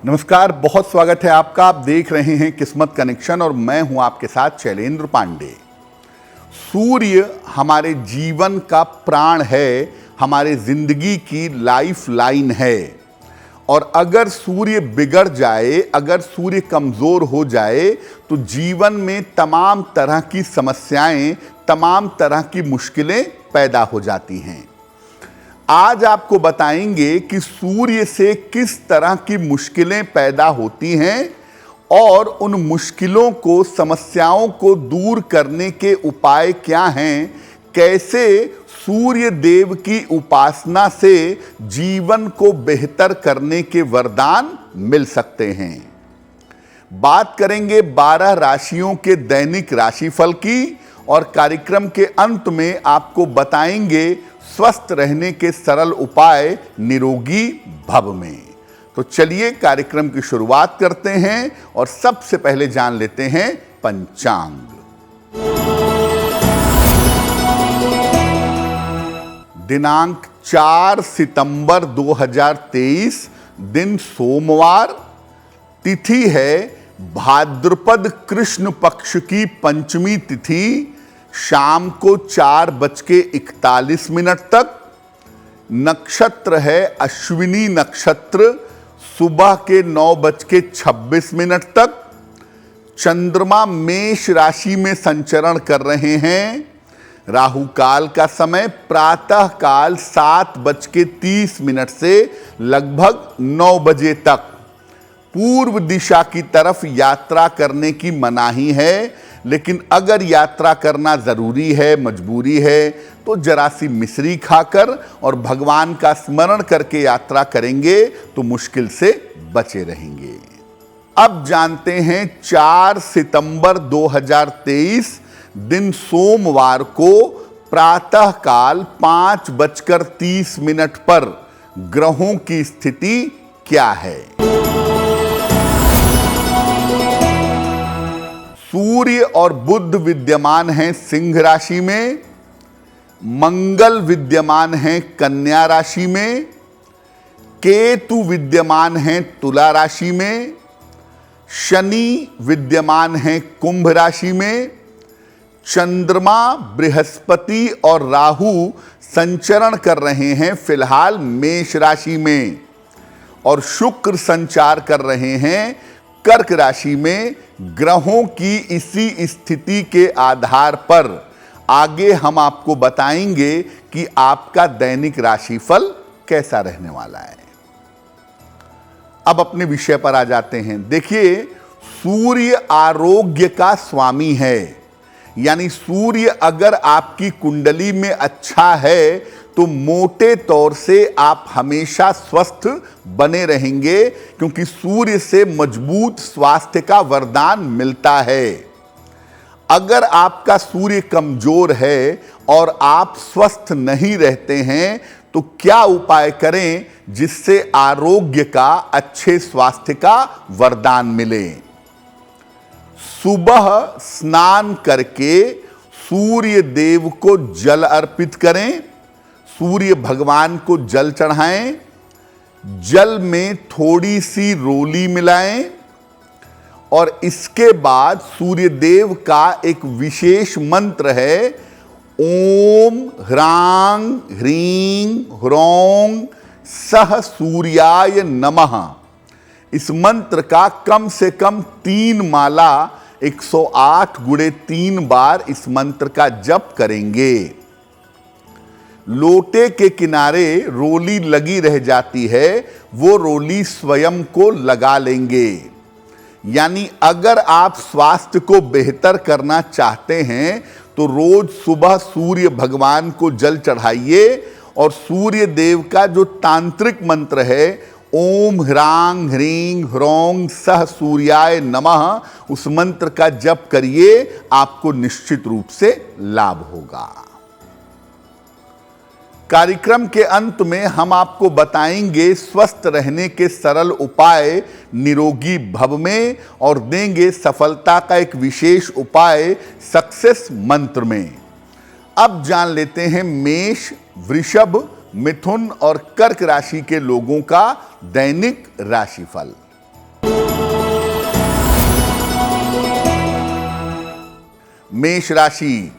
नमस्कार, बहुत स्वागत है आपका। आप देख रहे हैं किस्मत कनेक्शन और मैं हूं आपके साथ शैलेंद्र पांडे। सूर्य हमारे जीवन का प्राण है, हमारे जिंदगी की लाइफ लाइन है। और अगर सूर्य बिगड़ जाए, अगर सूर्य कमजोर हो जाए तो जीवन में तमाम तरह की समस्याएं, तमाम तरह की मुश्किलें पैदा हो जाती हैं। आज आपको बताएंगे कि सूर्य से किस तरह की मुश्किलें पैदा होती हैं और उन मुश्किलों को, समस्याओं को दूर करने के उपाय क्या हैं, कैसे सूर्य देव की उपासना से जीवन को बेहतर करने के वरदान मिल सकते हैं। बात करेंगे 12 राशियों के दैनिक राशिफल की और कार्यक्रम के अंत में आपको बताएंगे स्वस्थ रहने के सरल उपाय निरोगी भव में। तो चलिए कार्यक्रम की शुरुआत करते हैं और सबसे पहले जान लेते हैं पंचांग। दिनांक 4 सितंबर 2023, दिन सोमवार, तिथि है भाद्रपद कृष्ण पक्ष की पंचमी तिथि, शाम को 4:41 तक। नक्षत्र है अश्विनी नक्षत्र, सुबह के 9:26 तक। चंद्रमा मेष राशि में संचरण कर रहे हैं। राहु काल का समय प्रातः काल 7:30 से लगभग 9 बजे तक। पूर्व दिशा की तरफ यात्रा करने की मनाही है, लेकिन अगर यात्रा करना जरूरी है, मजबूरी है, तो जरा सी मिश्री खाकर और भगवान का स्मरण करके यात्रा करेंगे तो मुश्किल से बचे रहेंगे। अब जानते हैं 4 सितंबर 2023, दिन सोमवार को प्रातः काल 5:30 पर ग्रहों की स्थिति क्या है। सूर्य और बुध विद्यमान हैं सिंह राशि में, मंगल विद्यमान हैं कन्या राशि में, केतु विद्यमान हैं तुला राशि में, शनि विद्यमान हैं कुंभ राशि में, चंद्रमा, बृहस्पति और राहु संचरण कर रहे हैं फिलहाल मेष राशि में, और शुक्र संचार कर रहे हैं कर्क राशि में। ग्रहों की इसी स्थिति के आधार पर आगे हम आपको बताएंगे कि आपका दैनिक राशिफल कैसा रहने वाला है। अब अपने विषय पर आ जाते हैं। देखिए, सूर्य आरोग्य का स्वामी है, यानी सूर्य अगर आपकी कुंडली में अच्छा है तो मोटे तौर से आप हमेशा स्वस्थ बने रहेंगे, क्योंकि सूर्य से मजबूत स्वास्थ्य का वरदान मिलता है। अगर आपका सूर्य कमजोर है और आप स्वस्थ नहीं रहते हैं तो क्या उपाय करें जिससे आरोग्य का, अच्छे स्वास्थ्य का वरदान मिले। सुबह स्नान करके सूर्य देव को जल अर्पित करें, सूर्य भगवान को जल चढ़ाएं, जल में थोड़ी सी रोली मिलाएं और इसके बाद सूर्य देव का एक विशेष मंत्र है, ओम ह्रांग ह्रीं ह्रौं सह सूर्याय नमः। इस मंत्र का कम से कम 3 माला 108 × 3 बार इस मंत्र का जप करेंगे। लोटे के किनारे रोली लगी रह जाती है, वो रोली स्वयं को लगा लेंगे। यानी अगर आप स्वास्थ्य को बेहतर करना चाहते हैं तो रोज सुबह सूर्य भगवान को जल चढ़ाइए और सूर्य देव का जो तांत्रिक मंत्र है, ओम ह्रांग ह्रीं ह्रौं सह सूर्याय नमः, उस मंत्र का जप करिए, आपको निश्चित रूप से लाभ होगा। कार्यक्रम के अंत में हम आपको बताएंगे स्वस्थ रहने के सरल उपाय निरोगी भव में और देंगे सफलता का एक विशेष उपाय सक्सेस मंत्र में। अब जान लेते हैं मेष, वृषभ, मिथुन और कर्क राशि के लोगों का दैनिक राशिफल। मेष राशि,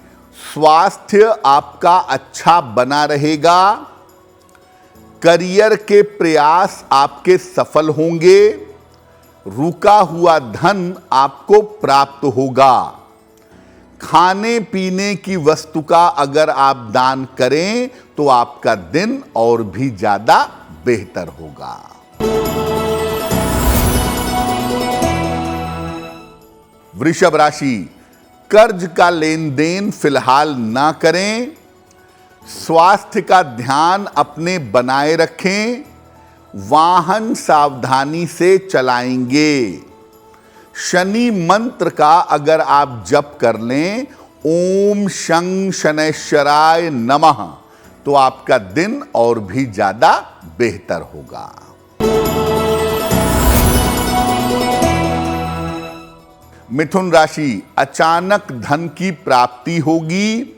स्वास्थ्य आपका अच्छा बना रहेगा। करियर के प्रयास आपके सफल होंगे। रुका हुआ धन आपको प्राप्त होगा। खाने पीने की वस्तु का अगर आप दान करें तो आपका दिन और भी ज्यादा बेहतर होगा। वृषभ राशि, कर्ज का लेन देन फिलहाल ना करें। स्वास्थ्य का ध्यान अपने बनाए रखें। वाहन सावधानी से चलाएंगे। शनि मंत्र का अगर आप जप कर लें, ओम शं शनैश्चराय नमः, तो आपका दिन और भी ज्यादा बेहतर होगा। मिथुन राशि, अचानक धन की प्राप्ति होगी।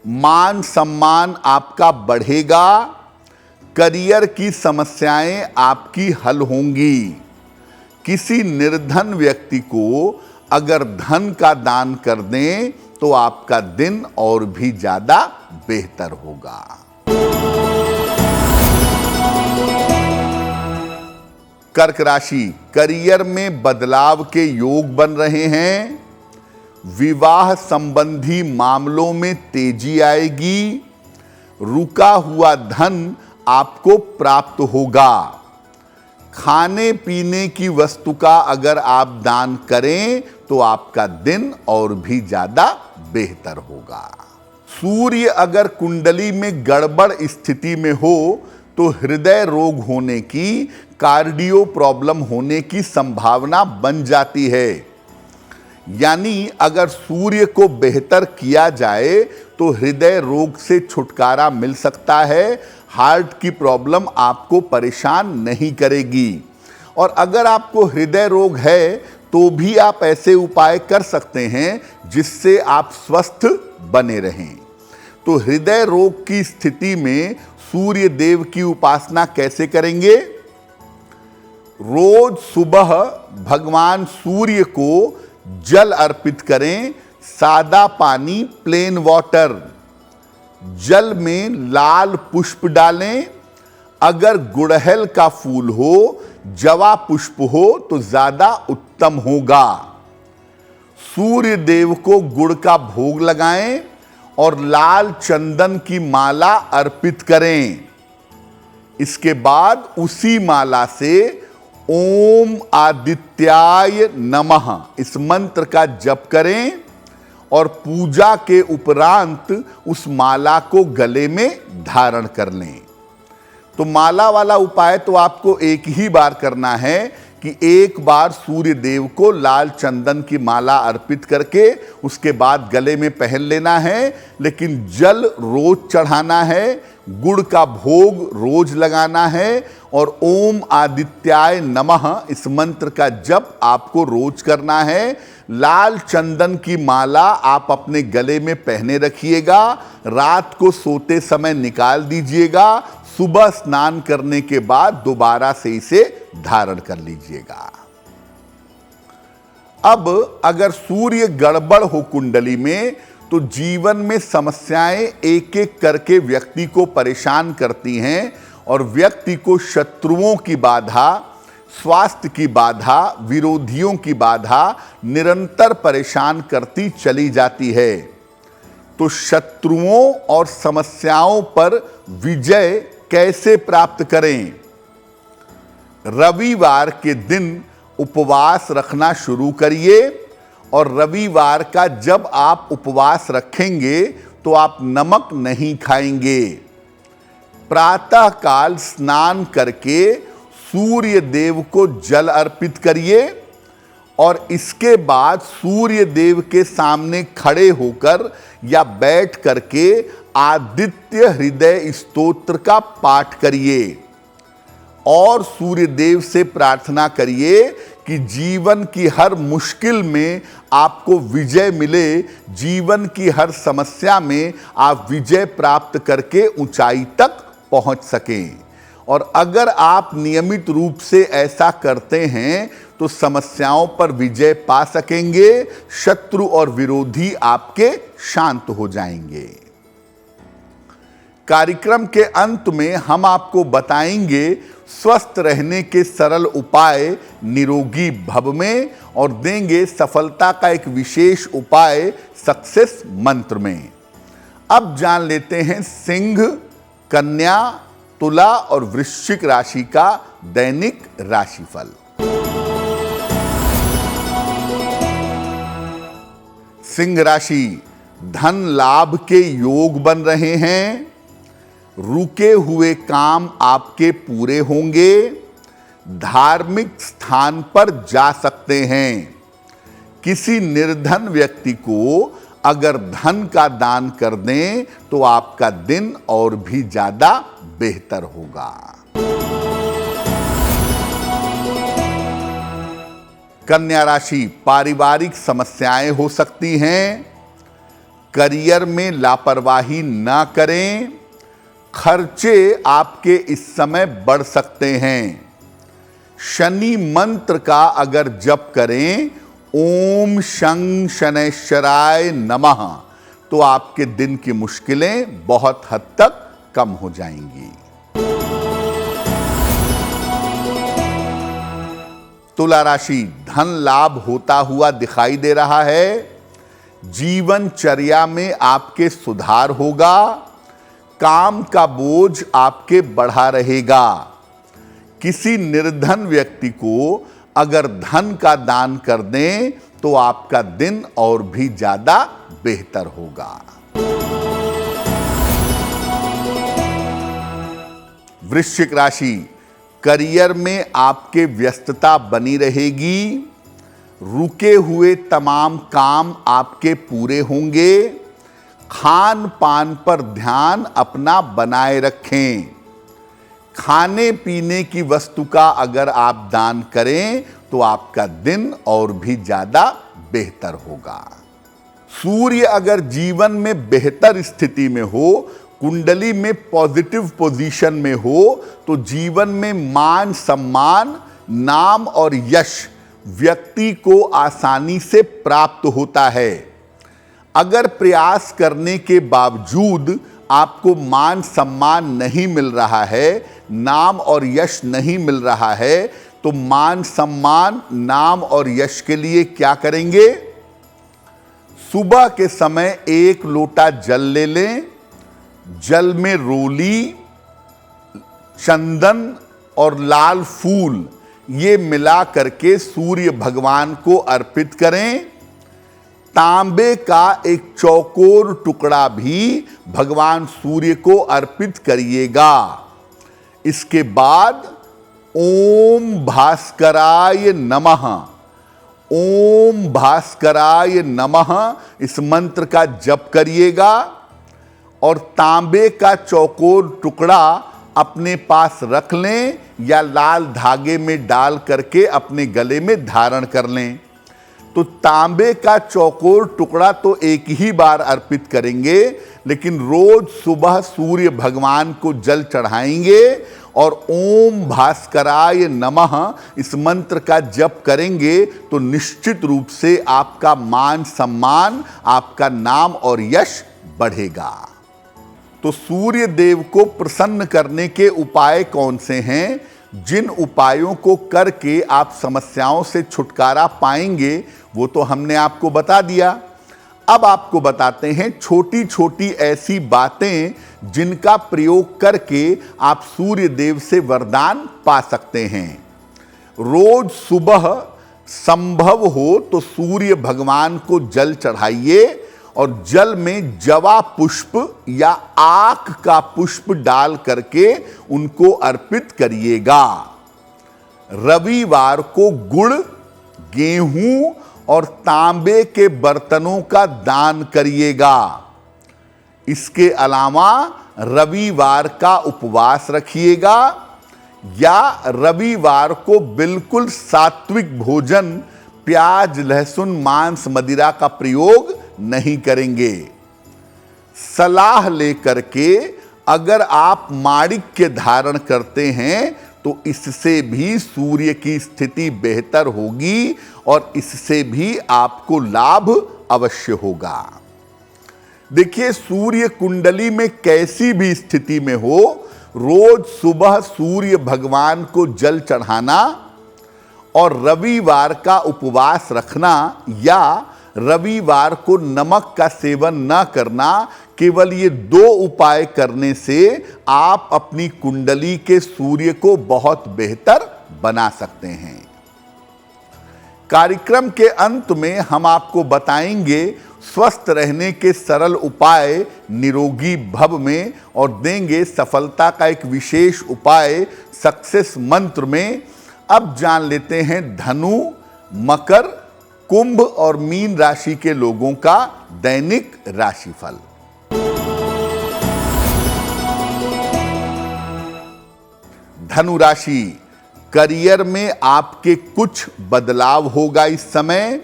मान सम्मान आपका बढ़ेगा। करियर की समस्याएं आपकी हल होंगी। किसी निर्धन व्यक्ति को अगर धन का दान कर दें तो आपका दिन और भी ज्यादा बेहतर होगा। कर्क राशि, करियर में बदलाव के योग बन रहे हैं। विवाह संबंधी मामलों में तेजी आएगी। रुका हुआ धन आपको प्राप्त होगा। खाने पीने की वस्तु का अगर आप दान करें तो आपका दिन और भी ज्यादा बेहतर होगा। सूर्य अगर कुंडली में गड़बड़ स्थिति में हो तो हृदय रोग होने की, कार्डियो प्रॉब्लम होने की संभावना बन जाती है। यानी अगर सूर्य को बेहतर किया जाए तो हृदय रोग से छुटकारा मिल सकता है। हार्ट की प्रॉब्लम आपको परेशान नहीं करेगी। और अगर आपको हृदय रोग है तो भी आप ऐसे उपाय कर सकते हैं जिससे आप स्वस्थ बने रहें। तो हृदय रोग की स्थिति में सूर्य देव की उपासना कैसे करेंगे? रोज सुबह भगवान सूर्य को जल अर्पित करें। सादा पानी, प्लेन वाटर। जल में लाल पुष्प डालें। अगर गुड़हल का फूल हो, जवा पुष्प हो तो ज्यादा उत्तम होगा। सूर्य देव को गुड़ का भोग लगाएं और लाल चंदन की माला अर्पित करें। इसके बाद उसी माला से ओम आदित्याय नमः इस मंत्र का जप करें और पूजा के उपरांत उस माला को गले में धारण कर लें। तो माला वाला उपाय तो आपको एक ही बार करना है कि एक बार सूर्य देव को लाल चंदन की माला अर्पित करके उसके बाद गले में पहन लेना है। लेकिन जल रोज चढ़ाना है, गुड़ का भोग रोज लगाना है और ओम आदित्याय नमः इस मंत्र का जप आपको रोज करना है। लाल चंदन की माला आप अपने गले में पहने रखिएगा। रात को सोते समय निकाल दीजिएगा। सुबह स्नान करने के बाद दोबारा से इसे धारण कर लीजिएगा। अब अगर सूर्य गड़बड़ हो कुंडली में तो जीवन में समस्याएं एक एक करके व्यक्ति को परेशान करती हैं और व्यक्ति को शत्रुओं की बाधा, स्वास्थ्य की बाधा, विरोधियों की बाधा निरंतर परेशान करती चली जाती है। तो शत्रुओं और समस्याओं पर विजय कैसे प्राप्त करें? रविवार के दिन उपवास रखना शुरू करिए और रविवार का जब आप उपवास रखेंगे तो आप नमक नहीं खाएंगे। प्रातः काल स्नान करके सूर्य देव को जल अर्पित करिए और इसके बाद सूर्य देव के सामने खड़े होकर या बैठ करके आदित्य हृदय स्तोत्र का पाठ करिए और सूर्य देव से प्रार्थना करिए कि जीवन की हर मुश्किल में आपको विजय मिले, जीवन की हर समस्या में आप विजय प्राप्त करके ऊंचाई तक पहुंच सकें। और अगर आप नियमित रूप से ऐसा करते हैं तो समस्याओं पर विजय पा सकेंगे, शत्रु और विरोधी आपके शांत हो जाएंगे। कार्यक्रम के अंत में हम आपको बताएंगे स्वस्थ रहने के सरल उपाय निरोगी भव में, और देंगे सफलता का एक विशेष उपाय सक्सेस मंत्र में। अब जान लेते हैं सिंह, कन्या, तुला और वृश्चिक राशि का दैनिक राशिफल। सिंह राशि, धन लाभ के योग बन रहे हैं, रुके हुए काम आपके पूरे होंगे, धार्मिक स्थान पर जा सकते हैं। किसी निर्धन व्यक्ति को अगर धन का दान कर दें तो आपका दिन और भी ज्यादा बेहतर होगा। कन्या राशि, पारिवारिक समस्याएं हो सकती हैं, करियर में लापरवाही ना करें, खर्चे आपके इस समय बढ़ सकते हैं। शनि मंत्र का अगर जप करें ओम शं शनैश्चराय नमः तो आपके दिन की मुश्किलें बहुत हद तक कम हो जाएंगी। तुला राशि, धन लाभ होता हुआ दिखाई दे रहा है, जीवनचर्या में आपके सुधार होगा, काम का बोझ आपके बढ़ा रहेगा। किसी निर्धन व्यक्ति को अगर धन का दान कर दें तो आपका दिन और भी ज्यादा बेहतर होगा। वृश्चिक राशि, करियर में आपके व्यस्तता बनी रहेगी, रुके हुए तमाम काम आपके पूरे होंगे, खान पान पर ध्यान अपना बनाए रखें। खाने पीने की वस्तु का अगर आप दान करें तो आपका दिन और भी ज्यादा बेहतर होगा। सूर्य अगर जीवन में बेहतर स्थिति में हो, कुंडली में पॉजिटिव पोजीशन में हो तो जीवन में मान सम्मान, नाम और यश व्यक्ति को आसानी से प्राप्त होता है। अगर प्रयास करने के बावजूद आपको मान सम्मान नहीं मिल रहा है, नाम और यश नहीं मिल रहा है, तो मान सम्मान, नाम और यश के लिए क्या करेंगे? सुबह के समय 1 लोटा जल ले लें, जल में रोली, चंदन और लाल फूल ये मिला करके सूर्य भगवान को अर्पित करें। तांबे का एक चौकोर टुकड़ा भी भगवान सूर्य को अर्पित करिएगा। इसके बाद ओम भास्कराय नमः, ओम भास्कराय नमः इस मंत्र का जप करिएगा और तांबे का चौकोर टुकड़ा अपने पास रख लें या लाल धागे में डाल करके अपने गले में धारण कर लें। तो तांबे का चौकोर टुकड़ा तो एक ही बार अर्पित करेंगे, लेकिन रोज सुबह सूर्य भगवान को जल चढ़ाएंगे और ओम भास्कराय नमः इस मंत्र का जप करेंगे तो निश्चित रूप से आपका मान सम्मान, आपका नाम और यश बढ़ेगा। तो सूर्य देव को प्रसन्न करने के उपाय कौन से हैं? जिन उपायों को करके आप समस्याओं से छुटकारा पाएंगे वो तो हमने आपको बता दिया। अब आपको बताते हैं छोटी छोटी ऐसी बातें जिनका प्रयोग करके आप सूर्य देव से वरदान पा सकते हैं। रोज सुबह संभव हो तो सूर्य भगवान को जल चढ़ाइए और जल में जवा पुष्प या आक का पुष्प डाल करके उनको अर्पित करिएगा। रविवार को गुड़, गेहूं और तांबे के बर्तनों का दान करिएगा। इसके अलावा रविवार का उपवास रखिएगा या रविवार को बिल्कुल सात्विक भोजन, प्याज, लहसुन, मांस, मदिरा का प्रयोग नहीं करेंगे। सलाह लेकर के अगर आप माणिक्य धारण करते हैं तो इससे भी सूर्य की स्थिति बेहतर होगी और इससे भी आपको लाभ अवश्य होगा। देखिए, सूर्य कुंडली में कैसी भी स्थिति में हो, रोज सुबह सूर्य भगवान को जल चढ़ाना और रविवार का उपवास रखना या रविवार को नमक का सेवन न करना, केवल ये 2 उपाय करने से आप अपनी कुंडली के सूर्य को बहुत बेहतर बना सकते हैं। कार्यक्रम के अंत में हम आपको बताएंगे स्वस्थ रहने के सरल उपाय निरोगी भव में और देंगे सफलता का एक विशेष उपाय सक्सेस मंत्र में। अब जान लेते हैं धनु, मकर, कुंभ और मीन राशि के लोगों का दैनिक राशिफल। धनु राशि, करियर में आपके कुछ बदलाव होगा इस समय।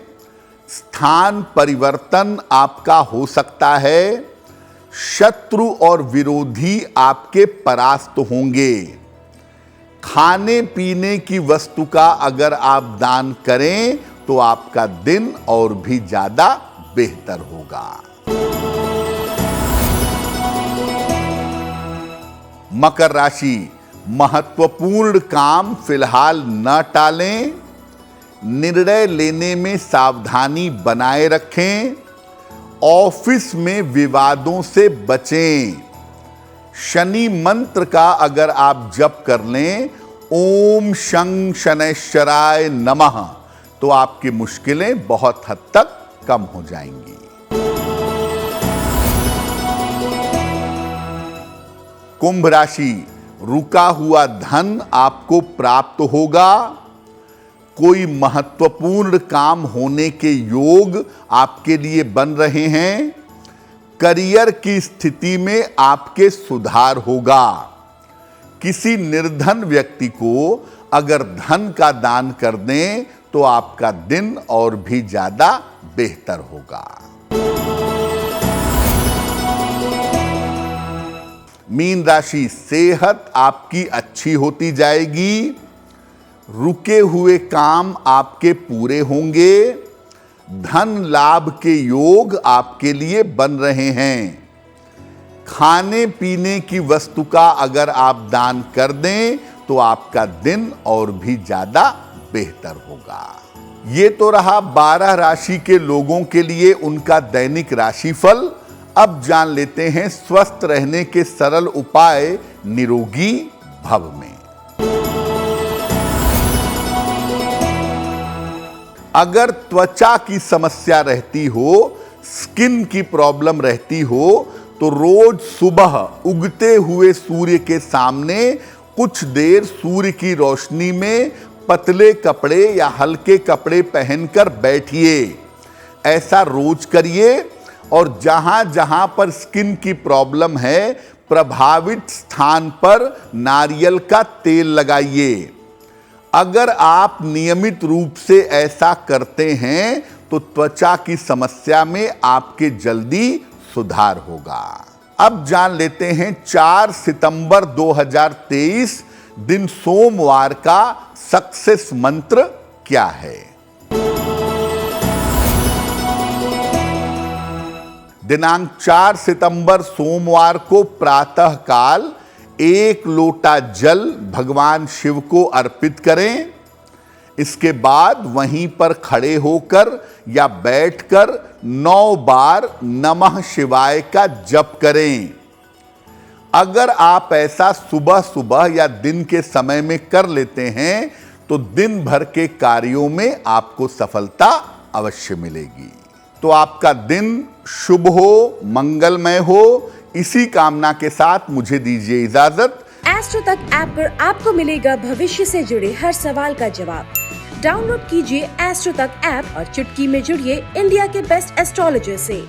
स्थान परिवर्तन आपका हो सकता है। शत्रु और विरोधी आपके परास्त होंगे। खाने पीने की वस्तु का अगर आप दान करें तो आपका दिन और भी ज्यादा बेहतर होगा। मकर राशि, महत्वपूर्ण काम फिलहाल न टालें। निर्णय लेने में सावधानी बनाए रखें। ऑफिस में विवादों से बचें। शनि मंत्र का अगर आप जप कर लें, ओम शं शनैश्चराय नमः, तो आपकी मुश्किलें बहुत हद तक कम हो जाएंगी। कुंभ राशि, रुका हुआ धन आपको प्राप्त होगा। कोई महत्वपूर्ण काम होने के योग आपके लिए बन रहे हैं। करियर की स्थिति में आपके सुधार होगा। किसी निर्धन व्यक्ति को अगर धन का दान कर दें तो आपका दिन और भी ज्यादा बेहतर होगा। मीन राशि, सेहत आपकी अच्छी होती जाएगी। रुके हुए काम आपके पूरे होंगे। धन लाभ के योग आपके लिए बन रहे हैं। खाने पीने की वस्तु का अगर आप दान कर दें तो आपका दिन और भी ज्यादा बेहतर होगा। ये तो रहा 12 राशि के लोगों के लिए उनका दैनिक राशिफल। अब जान लेते हैं स्वस्थ रहने के सरल उपाय निरोगी भव में। अगर त्वचा की समस्या रहती हो, स्किन की प्रॉब्लम रहती हो, तो रोज सुबह उगते हुए सूर्य के सामने कुछ देर सूर्य की रोशनी में पतले कपड़े या हल्के कपड़े पहनकर बैठिए। ऐसा रोज करिए और जहां जहां पर स्किन की प्रॉब्लम है, प्रभावित स्थान पर नारियल का तेल लगाइए। अगर आप नियमित रूप से ऐसा करते हैं तो त्वचा की समस्या में आपके जल्दी सुधार होगा। अब जान लेते हैं 4 सितंबर 2023 दिन सोमवार का सक्सेस मंत्र क्या है। दिनांक 4 सितंबर सोमवार को प्रातः काल 1 लोटा जल भगवान शिव को अर्पित करें। इसके बाद वहीं पर खड़े होकर या बैठकर 9 बार नमः शिवाय का जप करें। अगर आप ऐसा सुबह सुबह या दिन के समय में कर लेते हैं तो दिन भर के कार्यों में आपको सफलता अवश्य मिलेगी। तो आपका दिन शुभ हो, मंगलमय हो, इसी कामना के साथ मुझे दीजिए इजाजत। एस्ट्रो तक ऐप पर आपको मिलेगा भविष्य से जुड़े हर सवाल का जवाब। डाउनलोड कीजिए एस्ट्रो तक ऐप और चुटकी में जुड़िए इंडिया के बेस्ट एस्ट्रोलॉजर से।